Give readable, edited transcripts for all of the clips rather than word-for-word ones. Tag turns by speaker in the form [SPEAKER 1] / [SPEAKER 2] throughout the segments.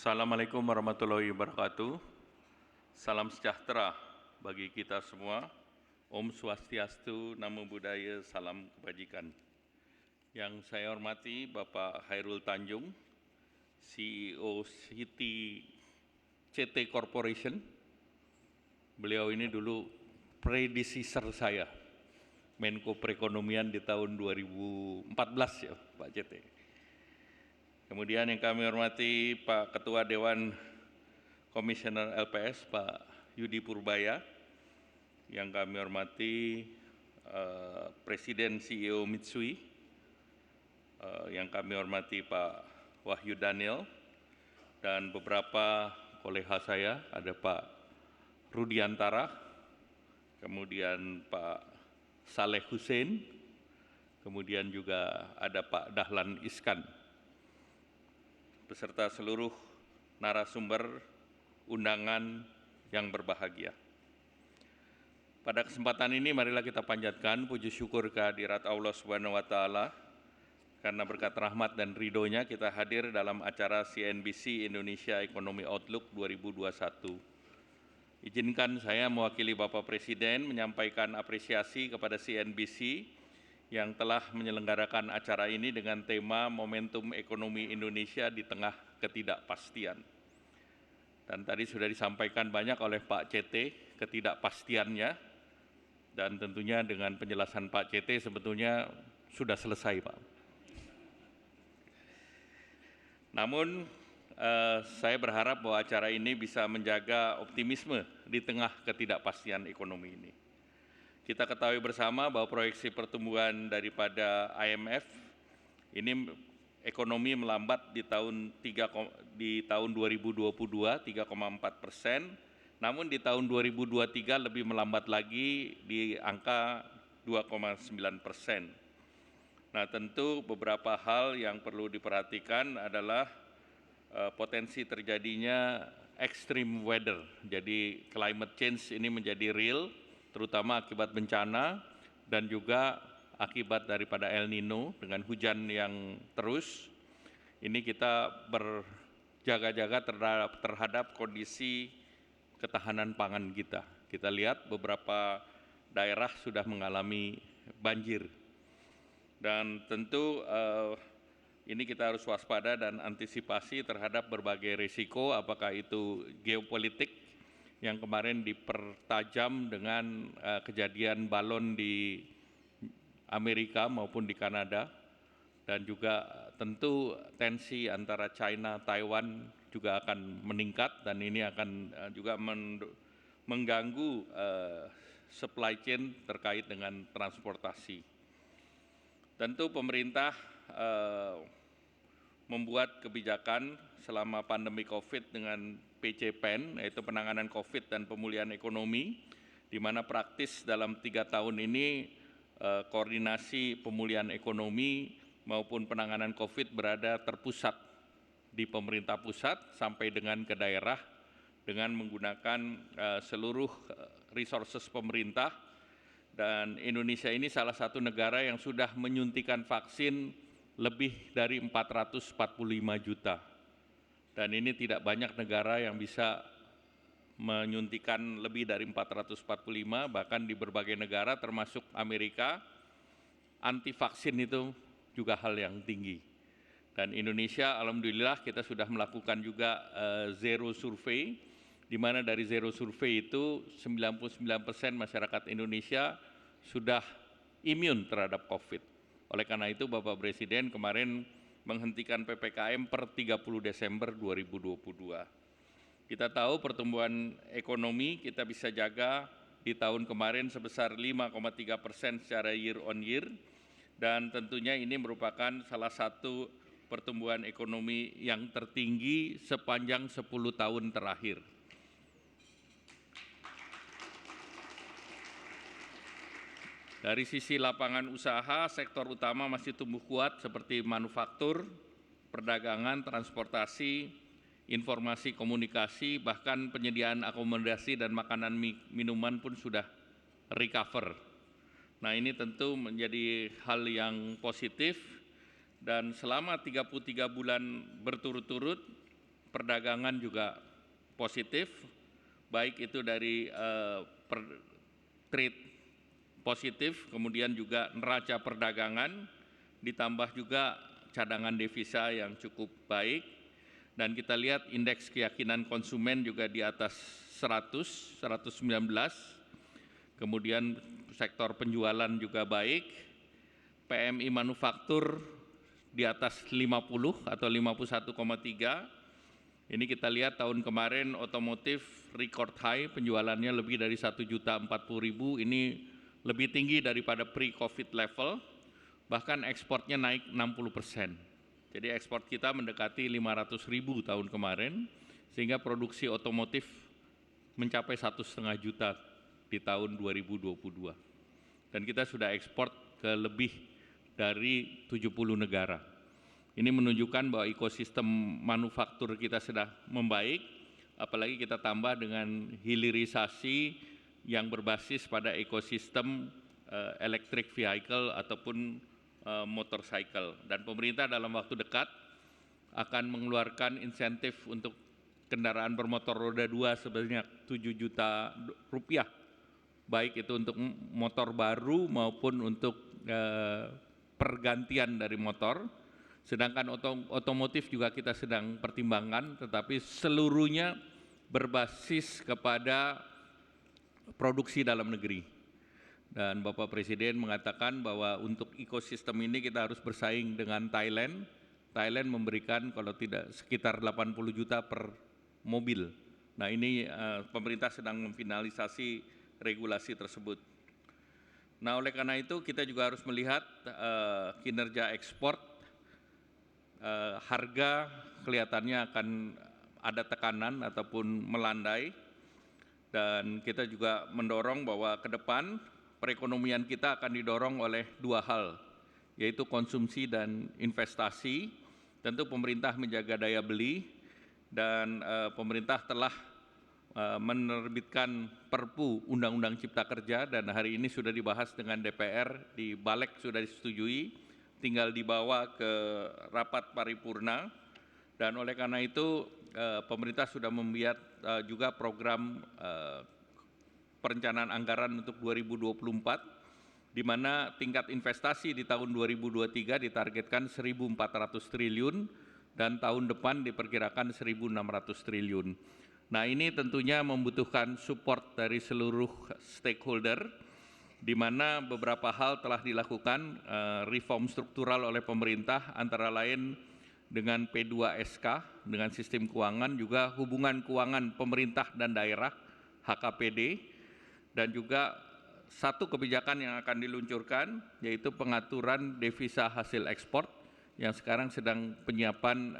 [SPEAKER 1] Assalamualaikum warahmatullahi wabarakatuh. Salam sejahtera bagi kita semua. Om Swastiastu, Namo Buddhaya, salam kebajikan. Yang saya hormati Bapak Khairul Tanjung, CEO CT Corporation. Beliau ini dulu predecessor saya, Menko Perekonomian di tahun 2014 ya Pak CT. Kemudian yang kami hormati Pak Ketua Dewan Komisioner LPS Pak Yudi Purbaya, yang kami hormati Presiden CEO Mitsui, yang kami hormati Pak Wahyu Daniel, dan beberapa kolega saya, ada Pak Rudiantara, kemudian Pak Saleh Hussein, kemudian juga ada Pak Dahlan Iskan, beserta seluruh narasumber undangan yang berbahagia. Pada kesempatan ini marilah kita panjatkan puji syukur kehadirat Allah Subhanahu wa taala, karena berkat rahmat dan ridhonya kita hadir dalam acara CNBC Indonesia Economy Outlook 2021. Izinkan saya mewakili Bapak Presiden menyampaikan apresiasi kepada CNBC yang telah menyelenggarakan acara ini dengan tema Momentum Ekonomi Indonesia di Tengah Ketidakpastian. Dan tadi sudah disampaikan banyak oleh Pak CT ketidakpastiannya, dan tentunya dengan penjelasan Pak CT sebetulnya sudah selesai, Pak. Namun saya berharap bahwa acara ini bisa menjaga optimisme di tengah ketidakpastian ekonomi ini. Kita ketahui bersama bahwa proyeksi pertumbuhan daripada IMF ini ekonomi melambat di tahun 2022 3,4%, namun di tahun 2023 lebih melambat lagi di angka 2,9%. Nah, tentu beberapa hal yang perlu diperhatikan adalah potensi terjadinya extreme weather. Jadi climate change ini menjadi real, terutama akibat bencana dan juga akibat daripada El Nino dengan hujan yang terus. Ini kita berjaga-jaga terhadap kondisi ketahanan pangan kita. Kita lihat beberapa daerah sudah mengalami banjir. Dan tentu ini kita harus waspada dan antisipasi terhadap berbagai risiko, apakah itu geopolitik yang kemarin dipertajam dengan kejadian balon di Amerika maupun di Kanada, dan juga tentu tensi antara China, Taiwan juga akan meningkat, dan ini akan juga mengganggu supply chain terkait dengan transportasi. Tentu pemerintah membuat kebijakan selama pandemi COVID dengan PCPEN, yaitu penanganan COVID dan pemulihan ekonomi, di mana praktis dalam 3 tahun ini koordinasi pemulihan ekonomi maupun penanganan COVID berada terpusat di pemerintah pusat sampai dengan ke daerah dengan menggunakan seluruh resources pemerintah. Dan Indonesia ini salah satu negara yang sudah menyuntikan vaksin lebih dari 445 juta. Dan ini tidak banyak negara yang bisa menyuntikan lebih dari 445, bahkan di berbagai negara termasuk Amerika, anti vaksin itu juga hal yang tinggi. Dan Indonesia alhamdulillah kita sudah melakukan juga zero survei, di mana dari zero survei itu 99% masyarakat Indonesia sudah imun terhadap COVID. Oleh karena itu Bapak Presiden kemarin menghentikan PPKM per 30 Desember 2022. Kita tahu pertumbuhan ekonomi kita bisa jaga di tahun kemarin sebesar 5,3% secara year on year, dan tentunya ini merupakan salah satu pertumbuhan ekonomi yang tertinggi sepanjang 10 tahun terakhir. Dari sisi lapangan usaha, sektor utama masih tumbuh kuat seperti manufaktur, perdagangan, transportasi, informasi komunikasi, bahkan penyediaan akomodasi dan makanan minuman pun sudah recover. Nah, ini tentu menjadi hal yang positif, dan selama 33 bulan berturut-turut perdagangan juga positif, baik itu dari trade positif, kemudian juga neraca perdagangan, ditambah juga cadangan devisa yang cukup baik, dan kita lihat indeks keyakinan konsumen juga di atas 100, 119, kemudian sektor penjualan juga baik, PMI manufaktur di atas 50 atau 51,3. Ini kita lihat tahun kemarin otomotif record high, penjualannya lebih dari 1.040.000, ini lebih tinggi daripada pre-COVID level, bahkan ekspornya naik 60%. Jadi ekspor kita mendekati 500.000 tahun kemarin, sehingga produksi otomotif mencapai 1,5 juta di tahun 2022. Dan kita sudah ekspor ke lebih dari 70 negara. Ini menunjukkan bahwa ekosistem manufaktur kita sudah membaik, apalagi kita tambah dengan hilirisasi yang berbasis pada ekosistem electric vehicle ataupun motorcycle. Dan pemerintah dalam waktu dekat akan mengeluarkan insentif untuk kendaraan bermotor roda 2 sebanyak 7 juta rupiah, baik itu untuk motor baru maupun untuk pergantian dari motor. Sedangkan otomotif juga kita sedang pertimbangkan, tetapi seluruhnya berbasis kepada produksi dalam negeri. Dan Bapak Presiden mengatakan bahwa untuk ekosistem ini kita harus bersaing dengan Thailand. Thailand memberikan kalau tidak sekitar 80 juta per mobil. Nah ini pemerintah sedang memfinalisasi regulasi tersebut. Nah oleh karena itu kita juga harus melihat kinerja ekspor, harga kelihatannya akan ada tekanan ataupun melandai, dan kita juga mendorong bahwa ke depan perekonomian kita akan didorong oleh dua hal, yaitu konsumsi dan investasi. Tentu pemerintah menjaga daya beli, dan pemerintah telah menerbitkan Perpu Undang-Undang Cipta Kerja, dan hari ini sudah dibahas dengan DPR, di Balik sudah disetujui, tinggal dibawa ke rapat paripurna. Dan oleh karena itu pemerintah sudah membuat juga program perencanaan anggaran untuk 2024, di mana tingkat investasi di tahun 2023 ditargetkan 1.400 triliun, dan tahun depan diperkirakan 1.600 triliun. Nah ini tentunya membutuhkan support dari seluruh stakeholder, di mana beberapa hal telah dilakukan reform struktural oleh pemerintah, antara lain dengan P2SK, dengan sistem keuangan, juga hubungan keuangan pemerintah dan daerah, HKPD, dan juga satu kebijakan yang akan diluncurkan, yaitu pengaturan devisa hasil ekspor, yang sekarang sedang penyiapan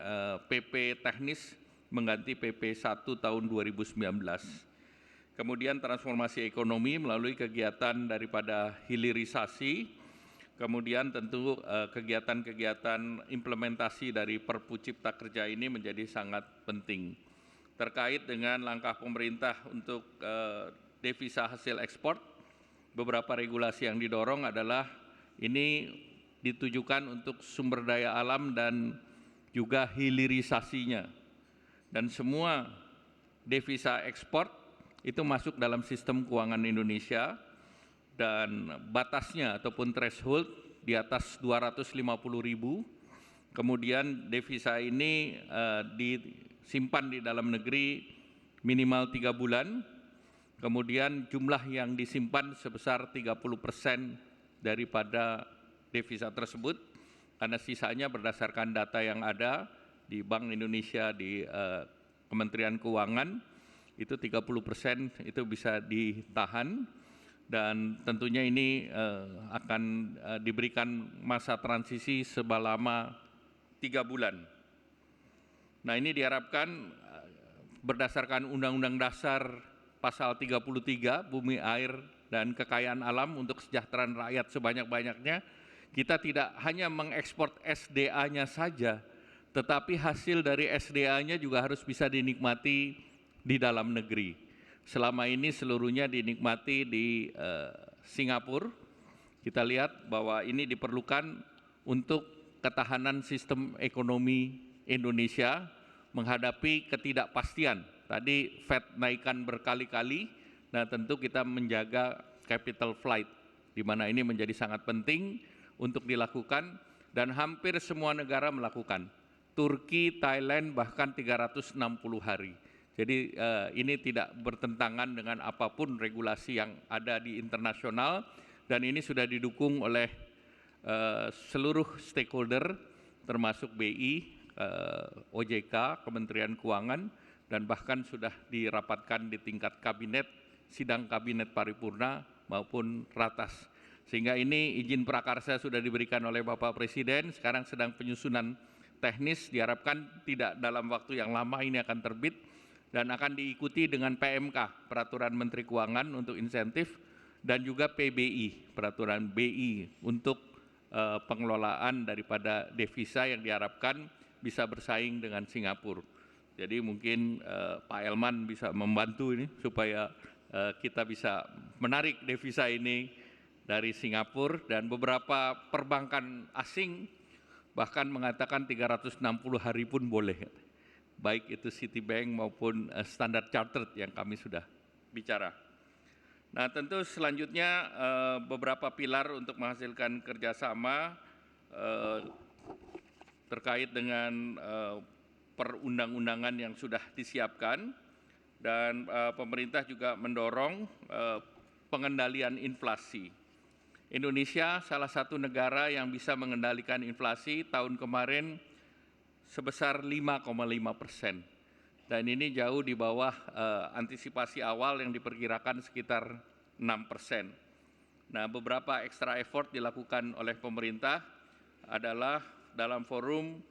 [SPEAKER 1] PP teknis mengganti PP 1 tahun 2019. Kemudian transformasi ekonomi melalui kegiatan daripada hilirisasi, kemudian tentu kegiatan-kegiatan implementasi dari Perpu Cipta Kerja ini menjadi sangat penting. Terkait dengan langkah pemerintah untuk devisa hasil ekspor, beberapa regulasi yang didorong adalah ini ditujukan untuk sumber daya alam dan juga hilirisasinya. Dan semua devisa ekspor itu masuk dalam sistem keuangan Indonesia, dan batasnya ataupun threshold di atas 250.000. Kemudian devisa ini disimpan di dalam negeri minimal 3 bulan. Kemudian jumlah yang disimpan sebesar 30% daripada devisa tersebut, karena sisanya berdasarkan data yang ada di Bank Indonesia, di Kementerian Keuangan, itu 30% itu bisa ditahan, dan tentunya ini akan diberikan masa transisi selama 3 bulan. Nah ini diharapkan berdasarkan Undang-Undang Dasar Pasal 33, Bumi, Air, dan Kekayaan Alam, untuk kesejahteraan rakyat sebanyak-banyaknya, kita tidak hanya mengekspor SDA-nya saja, tetapi hasil dari SDA-nya juga harus bisa dinikmati di dalam negeri. Selama ini seluruhnya dinikmati di Singapura. Kita lihat bahwa ini diperlukan untuk ketahanan sistem ekonomi Indonesia, menghadapi ketidakpastian. Tadi Fed naikkan berkali-kali, nah tentu kita menjaga capital flight, di mana ini menjadi sangat penting untuk dilakukan dan hampir semua negara melakukan. Turki, Thailand bahkan 360 hari. Jadi ini tidak bertentangan dengan apapun regulasi yang ada di internasional dan ini sudah didukung oleh seluruh stakeholder termasuk BI, OJK, Kementerian Keuangan dan bahkan sudah dirapatkan di tingkat kabinet, sidang kabinet paripurna maupun ratas. Sehingga ini izin prakarsa sudah diberikan oleh Bapak Presiden, sekarang sedang penyusunan teknis, diharapkan tidak dalam waktu yang lama ini akan terbit dan akan diikuti dengan PMK, Peraturan Menteri Keuangan untuk insentif, dan juga PBI, Peraturan BI untuk pengelolaan daripada devisa yang diharapkan bisa bersaing dengan Singapura. Jadi mungkin Pak Elman bisa membantu ini supaya kita bisa menarik devisa ini dari Singapura dan beberapa perbankan asing bahkan mengatakan 360 hari pun boleh, baik itu Citibank maupun Standard Chartered yang kami sudah bicara. Nah tentu selanjutnya beberapa pilar untuk menghasilkan kerjasama terkait dengan perundang-undangan yang sudah disiapkan dan pemerintah juga mendorong pengendalian inflasi. Indonesia salah satu negara yang bisa mengendalikan inflasi tahun kemarin sebesar 5,5%. Dan ini jauh di bawah antisipasi awal yang diperkirakan sekitar 6%. Nah, beberapa extra effort dilakukan oleh pemerintah adalah dalam forum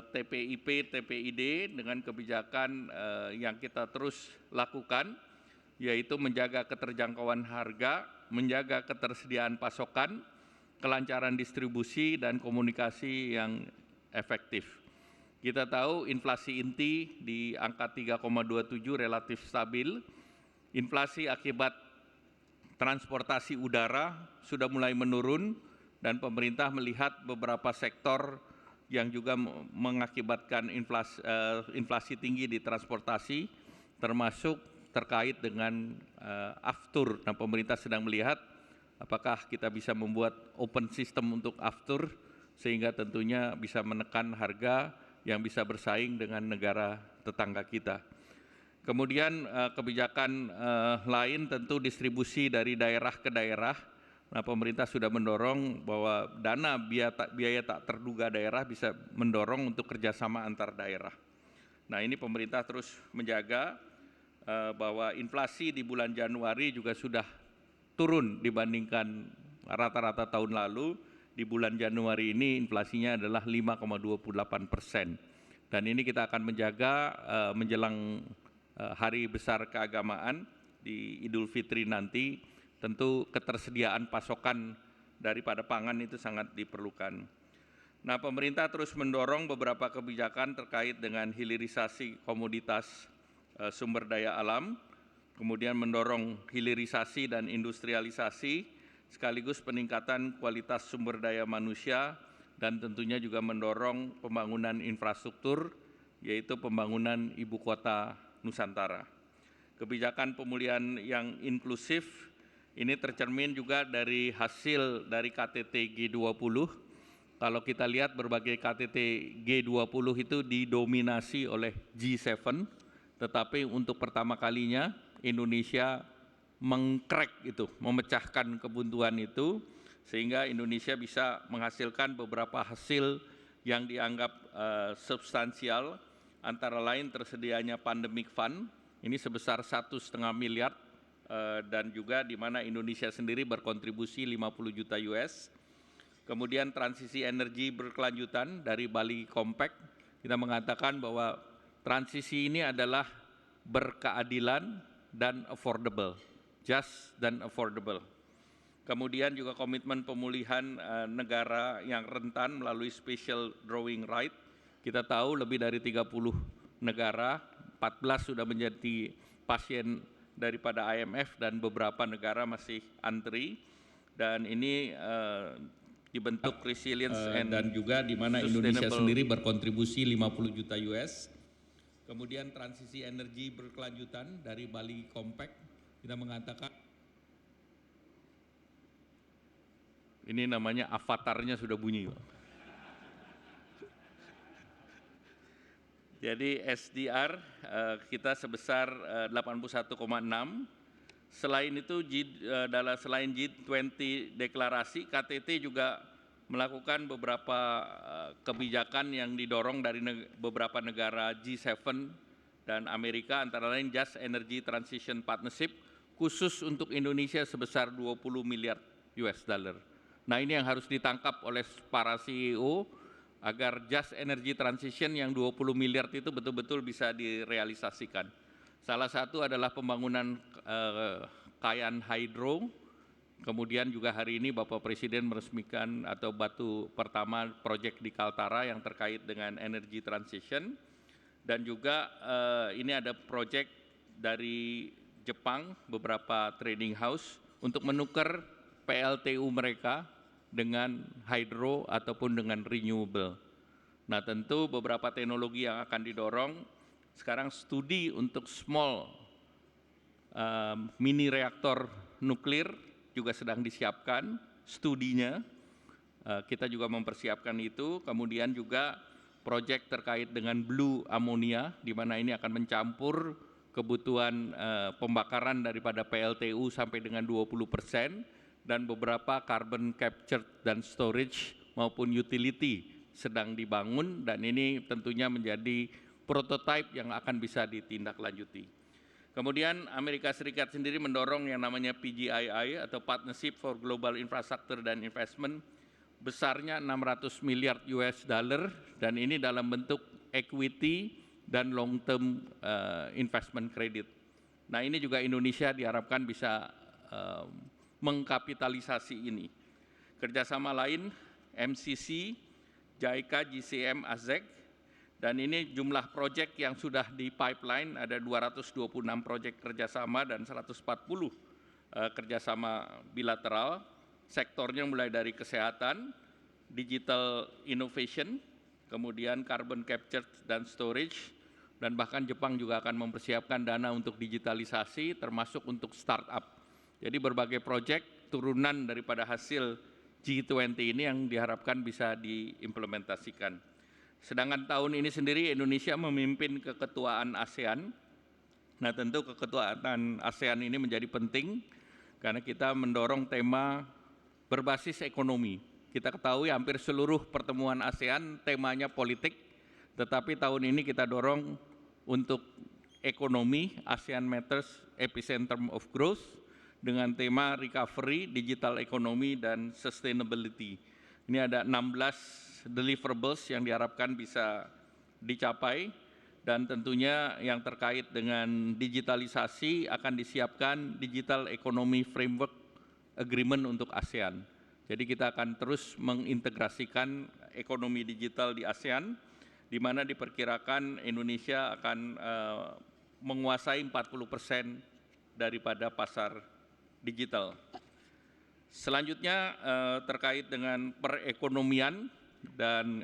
[SPEAKER 1] TPIP, TPID dengan kebijakan yang kita terus lakukan, yaitu menjaga keterjangkauan harga, menjaga ketersediaan pasokan, kelancaran distribusi, dan komunikasi yang efektif. Kita tahu inflasi inti di angka 3,27 relatif stabil, inflasi akibat transportasi udara sudah mulai menurun, dan pemerintah melihat beberapa sektor yang juga mengakibatkan inflasi tinggi di transportasi, termasuk terkait dengan aftur. Nah, pemerintah sedang melihat apakah kita bisa membuat open system untuk aftur sehingga tentunya bisa menekan harga yang bisa bersaing dengan negara tetangga kita. Kemudian kebijakan lain tentu distribusi dari daerah ke daerah. Nah, pemerintah sudah mendorong bahwa dana biaya tak terduga daerah bisa mendorong untuk kerjasama antar daerah. Nah, ini pemerintah terus menjaga bahwa inflasi di bulan Januari juga sudah turun dibandingkan rata-rata tahun lalu. Di bulan Januari ini inflasinya adalah 5,28%. Dan ini kita akan menjaga menjelang hari besar keagamaan di Idul Fitri nanti, tentu ketersediaan pasokan daripada pangan itu sangat diperlukan. Nah, pemerintah terus mendorong beberapa kebijakan terkait dengan hilirisasi komoditas sumber daya alam, kemudian mendorong hilirisasi dan industrialisasi, sekaligus peningkatan kualitas sumber daya manusia, dan tentunya juga mendorong pembangunan infrastruktur, yaitu pembangunan ibu kota Nusantara. Kebijakan pemulihan yang inklusif ini tercermin juga dari hasil dari KTT G20. Kalau kita lihat berbagai KTT G20 itu didominasi oleh G7, tetapi untuk pertama kalinya Indonesia mengcrack itu, memecahkan kebuntuan itu, sehingga Indonesia bisa menghasilkan beberapa hasil yang dianggap substansial, antara lain tersedianya pandemic fund, ini sebesar 1,5 miliar, dan juga di mana Indonesia sendiri berkontribusi 50 juta US. Kemudian transisi energi berkelanjutan dari Bali Compact, kita mengatakan bahwa transisi ini adalah berkeadilan dan affordable, just dan affordable. Kemudian juga komitmen pemulihan negara yang rentan melalui special drawing right. Kita tahu lebih dari 30 negara, 14 sudah menjadi pasien daripada IMF dan beberapa negara masih antri. Dan ini dibentuk resilience dan juga di mana Indonesia sendiri berkontribusi 50 juta US. Kemudian transisi energi berkelanjutan dari Bali Compact, kita mengatakan ini namanya avatarnya sudah bunyi, Pak. Jadi SDR kita sebesar 81,6. Selain itu, selain G20 deklarasi, KTT juga melakukan beberapa kebijakan yang didorong dari beberapa negara G7 dan Amerika, antara lain Just Energy Transition Partnership, khusus untuk Indonesia sebesar 20 miliar US dollar. Nah, ini yang harus ditangkap oleh para CEO agar Just Energy Transition yang 20 miliar itu betul-betul bisa direalisasikan. Salah satu adalah pembangunan Kayan Hydro, kemudian juga hari ini Bapak Presiden meresmikan atau batu pertama proyek di Kaltara yang terkait dengan energy transition, dan juga ini ada proyek dari Jepang, beberapa trading house untuk menukar PLTU mereka dengan hydro ataupun dengan renewable. Nah, tentu beberapa teknologi yang akan didorong, sekarang studi untuk small mini reaktor nuklir juga sedang disiapkan studinya. Kita juga mempersiapkan itu. Kemudian juga proyek terkait dengan blue ammonia, di mana ini akan mencampur kebutuhan pembakaran daripada PLTU sampai dengan 20%, dan beberapa carbon capture dan storage maupun utility sedang dibangun, dan ini tentunya menjadi prototipe yang akan bisa ditindaklanjuti. Kemudian Amerika Serikat sendiri mendorong yang namanya PGII atau Partnership for Global Infrastructure dan Investment, besarnya 600 miliar US dollar, dan ini dalam bentuk equity dan long term investment credit. Nah, ini juga Indonesia diharapkan bisa mengkapitalisasi ini. Kerjasama lain MCC, JICA, GCM, ASEC, dan ini jumlah proyek yang sudah di pipeline ada 226 proyek kerjasama dan 140 kerjasama bilateral. Sektornya mulai dari kesehatan, digital innovation, kemudian carbon capture dan storage, dan bahkan Jepang juga akan mempersiapkan dana untuk digitalisasi termasuk untuk startup. Jadi berbagai proyek turunan daripada hasil G20 ini yang diharapkan bisa diimplementasikan. Sedangkan tahun ini sendiri Indonesia memimpin keketuaan ASEAN. Nah, tentu keketuaan ASEAN ini menjadi penting karena kita mendorong tema berbasis ekonomi. Kita ketahui hampir seluruh pertemuan ASEAN temanya politik, tetapi tahun ini kita dorong untuk ekonomi, ASEAN Matters Epicenter of Growth, dengan tema recovery, digital economy, dan sustainability. Ini ada 16 deliverables yang diharapkan bisa dicapai, dan tentunya yang terkait dengan digitalisasi akan disiapkan Digital Economy Framework Agreement untuk ASEAN. Jadi kita akan terus mengintegrasikan ekonomi digital di ASEAN, di mana diperkirakan Indonesia akan menguasai 40% daripada pasar digital. Selanjutnya terkait dengan perekonomian dan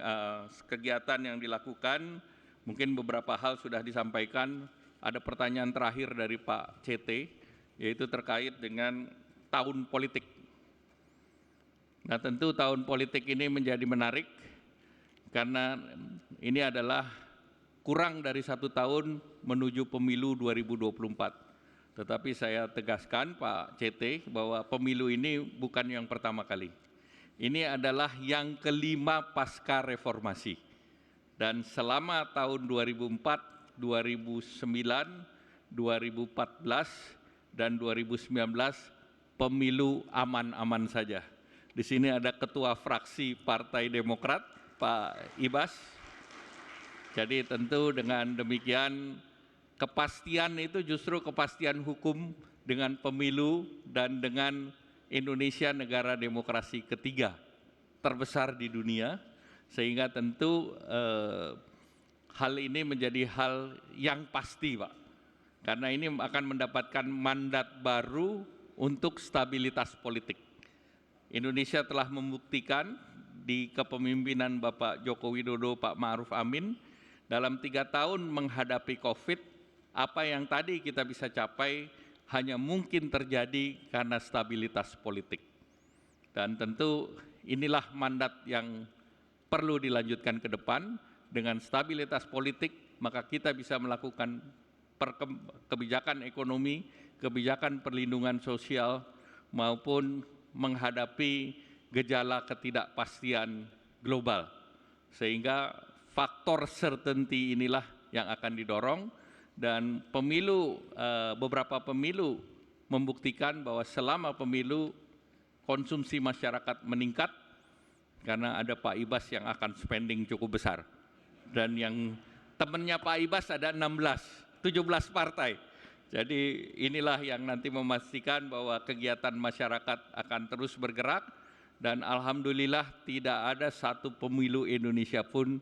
[SPEAKER 1] kegiatan yang dilakukan, mungkin beberapa hal sudah disampaikan. Ada pertanyaan terakhir dari Pak CT, yaitu terkait dengan tahun politik. Nah, tentu tahun politik ini menjadi menarik karena ini adalah kurang dari 1 tahun menuju pemilu 2024. Tetapi saya tegaskan Pak CT bahwa pemilu ini bukan yang pertama kali. Ini adalah yang kelima pasca reformasi. Dan selama tahun 2004, 2009, 2014, dan 2019 pemilu aman-aman saja. Di sini ada Ketua Fraksi Partai Demokrat, Pak Ibas. Jadi tentu dengan demikian kepastian itu justru kepastian hukum dengan pemilu dan dengan Indonesia negara demokrasi ketiga terbesar di dunia, sehingga tentu hal ini menjadi hal yang pasti, Pak. Karena ini akan mendapatkan mandat baru untuk stabilitas politik. Indonesia telah membuktikan di kepemimpinan Bapak Joko Widodo, Pak Ma'ruf Amin, dalam 3 tahun menghadapi COVID, apa yang tadi kita bisa capai hanya mungkin terjadi karena stabilitas politik. Dan tentu inilah mandat yang perlu dilanjutkan ke depan. Dengan stabilitas politik, maka kita bisa melakukan kebijakan ekonomi, kebijakan perlindungan sosial, maupun menghadapi gejala ketidakpastian global. Sehingga faktor certainty inilah yang akan didorong, dan beberapa pemilu membuktikan bahwa selama pemilu konsumsi masyarakat meningkat karena ada Pak Ibas yang akan spending cukup besar. Dan yang temannya Pak Ibas ada 17 partai. Jadi inilah yang nanti memastikan bahwa kegiatan masyarakat akan terus bergerak, dan alhamdulillah tidak ada satu pemilu Indonesia pun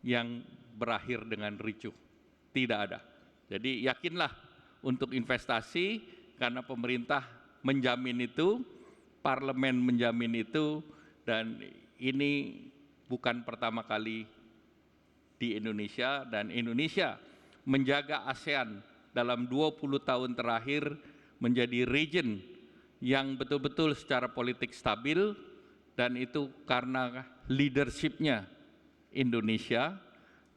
[SPEAKER 1] yang berakhir dengan ricuh. Tidak ada. Jadi yakinlah untuk investasi karena pemerintah menjamin itu, parlemen menjamin itu, dan ini bukan pertama kali di Indonesia, dan Indonesia menjaga ASEAN dalam 20 tahun terakhir menjadi region yang betul-betul secara politik stabil, dan itu karena leadership-nya Indonesia.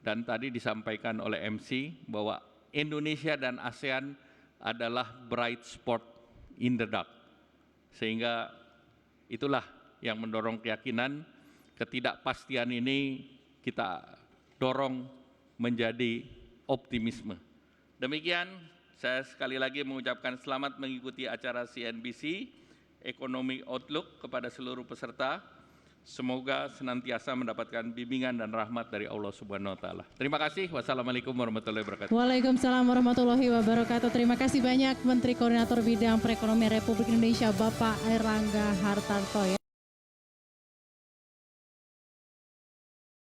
[SPEAKER 1] Dan tadi disampaikan oleh MC bahwa Indonesia dan ASEAN adalah bright spot in the dark. Sehingga itulah yang mendorong keyakinan ketidakpastian ini kita dorong menjadi optimisme. Demikian, saya sekali lagi mengucapkan selamat mengikuti acara CNBC Economic Outlook kepada seluruh peserta. Semoga senantiasa mendapatkan bimbingan dan rahmat dari Allah Subhanahu wa Ta'ala. Terima kasih. Wassalamualaikum warahmatullahi wabarakatuh.
[SPEAKER 2] Waalaikumsalam warahmatullahi wabarakatuh. Terima kasih banyak Menteri Koordinator Bidang Perekonomian Republik Indonesia Bapak Airlangga Hartarto.